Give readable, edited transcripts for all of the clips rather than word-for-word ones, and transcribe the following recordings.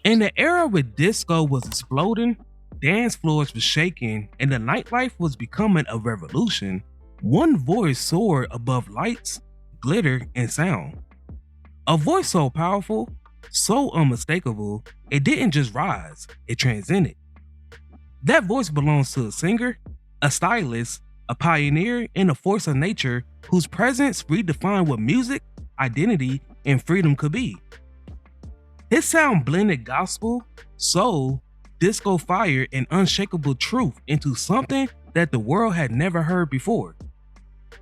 In the era where disco was exploding, dance floors were shaking, and the nightlife was becoming a revolution, one voice soared above lights, glitter, and sound. A voice so powerful, so unmistakable, it didn't just rise, it transcended. That voice belongs to a singer, a stylist, a pioneer, and a force of nature whose presence redefined what music, identity, and freedom could be. His sound blended gospel, soul, disco fire, and unshakable truth into something that the world had never heard before.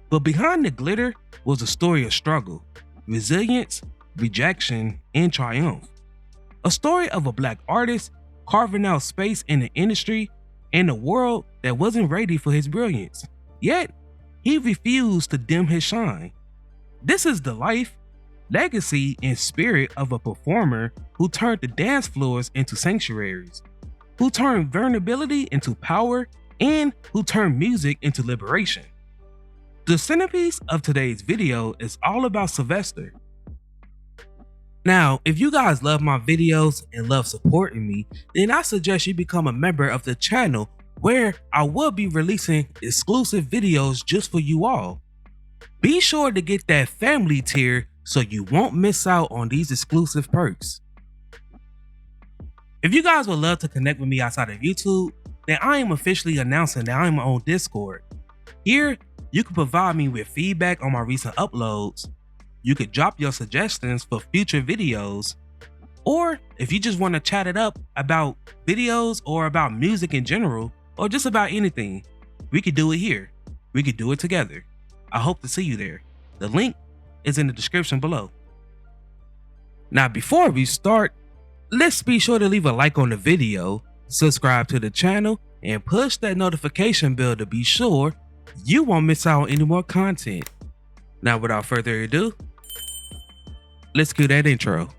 But behind the glitter was a story of struggle, resilience, rejection, and triumph. A story of a black artist carving out space in the industry and a world that wasn't ready for his brilliance. Yet, he refused to dim his shine. This is the life, legacy, and spirit of a performer who turned the dance floors into sanctuaries, who turned vulnerability into power, and who turned music into liberation. The centerpiece of today's video is all about Sylvester. Now, if you guys love my videos and love supporting me, then I suggest you become a member of the channel where I will be releasing exclusive videos just for you all. Be sure to get that family tier so you won't miss out on these exclusive perks. If you guys would love to connect with me outside of YouTube, then I am officially announcing that I am on Discord. Here, you can provide me with feedback on my recent uploads. You could drop your suggestions for future videos, or if you just want to chat it up about videos or about music in general, or just about anything, we could do it here. We could do it together. I hope to see you there. The link is in the description below. Now, before we start, let's be sure to leave a like on the video, subscribe to the channel, and push that notification bell to be sure you won't miss out on any more content. Now, without further ado, let's cue that intro.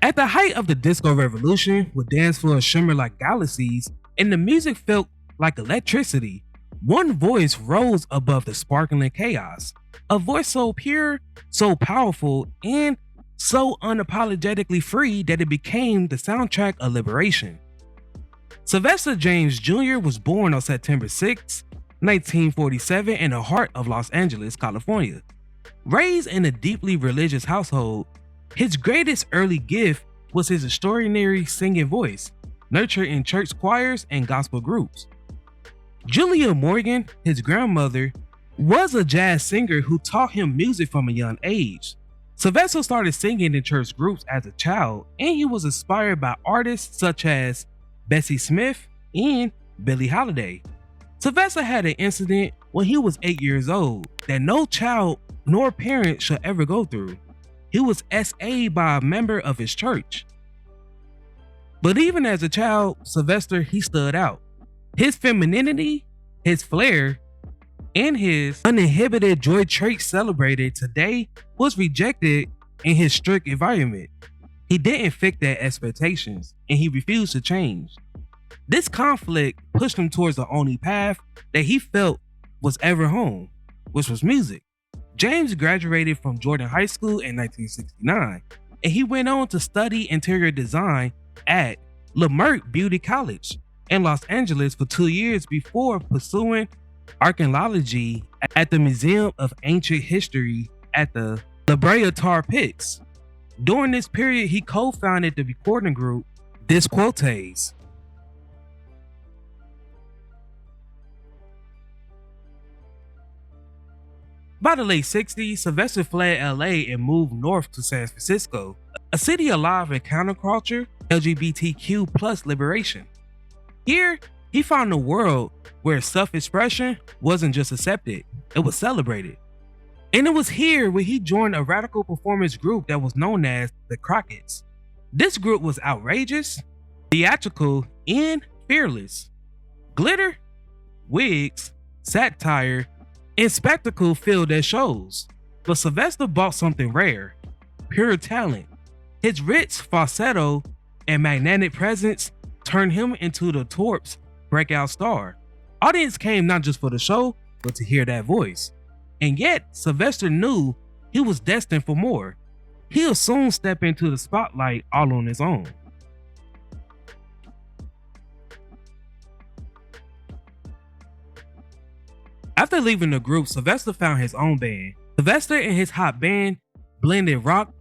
At the height of the disco revolution, with dance floors shimmer like galaxies and the music felt like electricity, one voice rose above the sparkling chaos. A voice so pure, so powerful, and so unapologetically free that it became the soundtrack of liberation. Sylvester James Jr. was born on September 6, 1947 in the heart of Los Angeles, California. Raised in a deeply religious household, his greatest early gift was his extraordinary singing voice, nurtured in church choirs and gospel groups. Julia Morgan, his grandmother, was a jazz singer who taught him music from a young age. Sylvester started singing in church groups as a child, and he was inspired by artists such as Bessie Smith and Billie Holiday. Sylvester had an incident when he was 8 years old that no child nor parent should ever go through. He was SA'd by a member of his church. But even as a child, Sylvester, he stood out. His femininity, his flair, and his uninhibited joy traits celebrated today was rejected in his strict environment. He didn't fit their expectations, and he refused to change. This conflict pushed him towards the only path that he felt was ever home, which was music. James graduated from Jordan High School in 1969, and he went on to study interior design at Leimert Beauty College in Los Angeles for 2 years before pursuing archaeology at the Museum of Ancient History at the La Brea Tar Pits. During this period, he co-founded the recording group Disquotes. By the late 60s, Sylvester fled LA and moved north to San Francisco, a city alive in counterculture, LGBTQ plus liberation. Here, he found a world where self-expression wasn't just accepted, it was celebrated. And it was here where he joined a radical performance group that was known as the Crockett's. This group was outrageous, theatrical, and fearless. Glitter, wigs, satire, and spectacle filled their shows. But Sylvester brought something rare: pure talent. His rich falsetto and magnetic presence turned him into the Torp's breakout star. Audience came not just for the show, but to hear that voice. And yet, Sylvester knew he was destined for more. He'll soon step into the spotlight all on his own. After leaving the group, Sylvester found his own band. Sylvester and his hot band blended rock,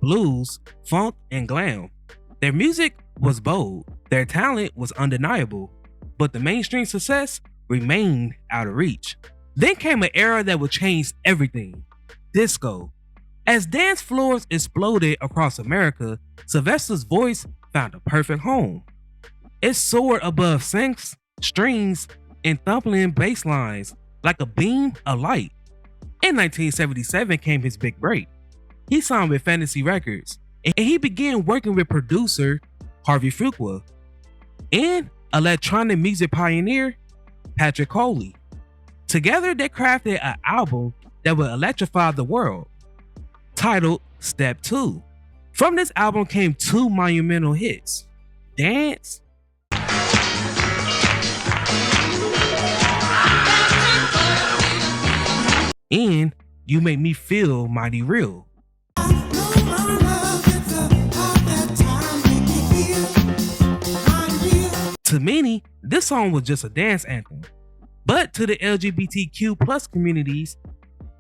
blues, funk, and glam. Their music was bold, their talent was undeniable, but the mainstream success remained out of reach. Then came an era that would change everything: disco. As dance floors exploded across America, Sylvester's voice found a perfect home. It soared above synths, strings, and thumping bass lines like a beam of light. In 1977 came his big break. He signed with Fantasy Records, and he began working with producer Harvey Fuqua and electronic music pioneer Patrick Coley. Together, they crafted an album that would electrify the world, titled Step 2. From this album came two monumental hits: Dance and You Make Me Feel Mighty Real. To many, this song was just a dance anthem, but to the LGBTQ plus communities,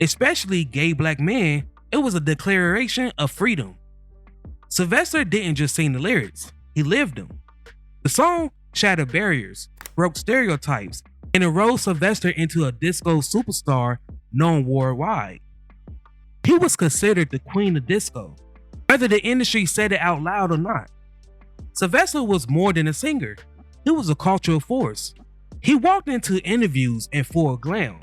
especially gay black men, it was a declaration of freedom. Sylvester didn't just sing the lyrics, he lived them. The song shattered barriers, broke stereotypes, and enrolled Sylvester into a disco superstar known worldwide. He was considered the queen of disco, whether the industry said it out loud or not. Sylvester was more than a singer, he was a cultural force. He walked into interviews in full glam,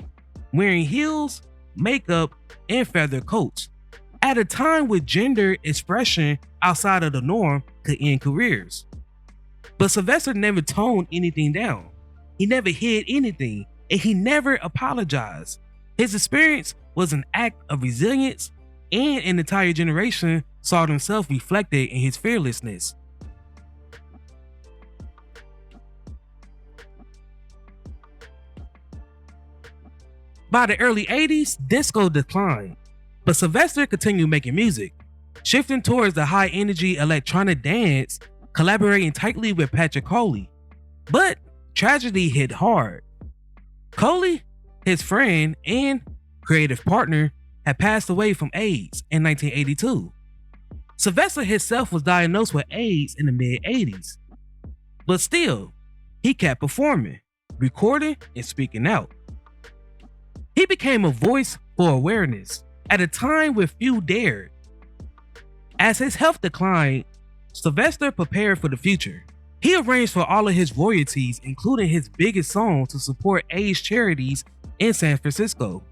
wearing heels, makeup, and feather coats, at a time when gender expression outside of the norm could end careers. But Sylvester never toned anything down. He never hid anything, and he never apologized. His experience was an act of resilience, and an entire generation saw themselves reflected in his fearlessness. By the early 80s, disco declined, but Sylvester continued making music, shifting towards the high-energy electronic dance, collaborating tightly with Patrick Coley. But tragedy hit hard. Coley, his friend and creative partner, had passed away from AIDS in 1982. Sylvester himself was diagnosed with AIDS in the mid-80s. But still, he kept performing, recording, and speaking out. He became a voice for awareness at a time when few dared. As his health declined, Sylvester prepared for the future. He arranged for all of his royalties, including his biggest song, to support AIDS charities in San Francisco.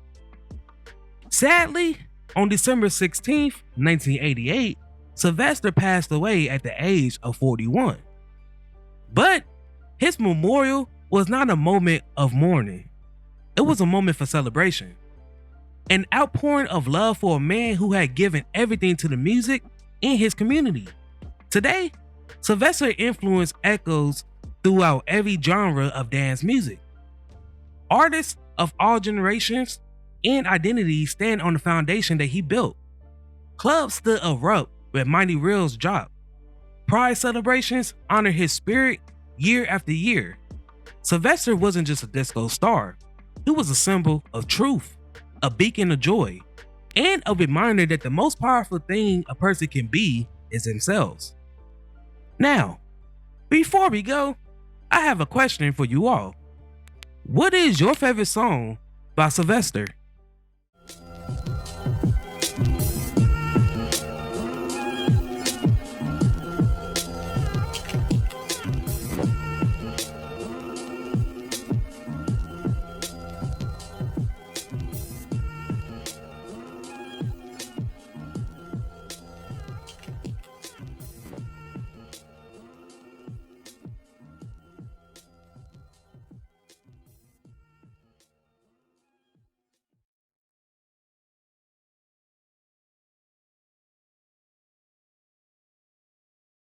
Sadly, on December 16, 1988, Sylvester passed away at the age of 41. But his memorial was not a moment of mourning. It was a moment for celebration. An outpouring of love for a man who had given everything to the music in his community. Today, Sylvester's influence echoes throughout every genre of dance music. Artists of all generations and identities stand on the foundation that he built. Clubs stood erupt with Mighty Real's drop. Pride celebrations honor his spirit year after year. Sylvester wasn't just a disco star. He was a symbol of truth, a beacon of joy, and a reminder that the most powerful thing a person can be is themselves. Now, before we go, I have a question for you all. What is your favorite song by Sylvester?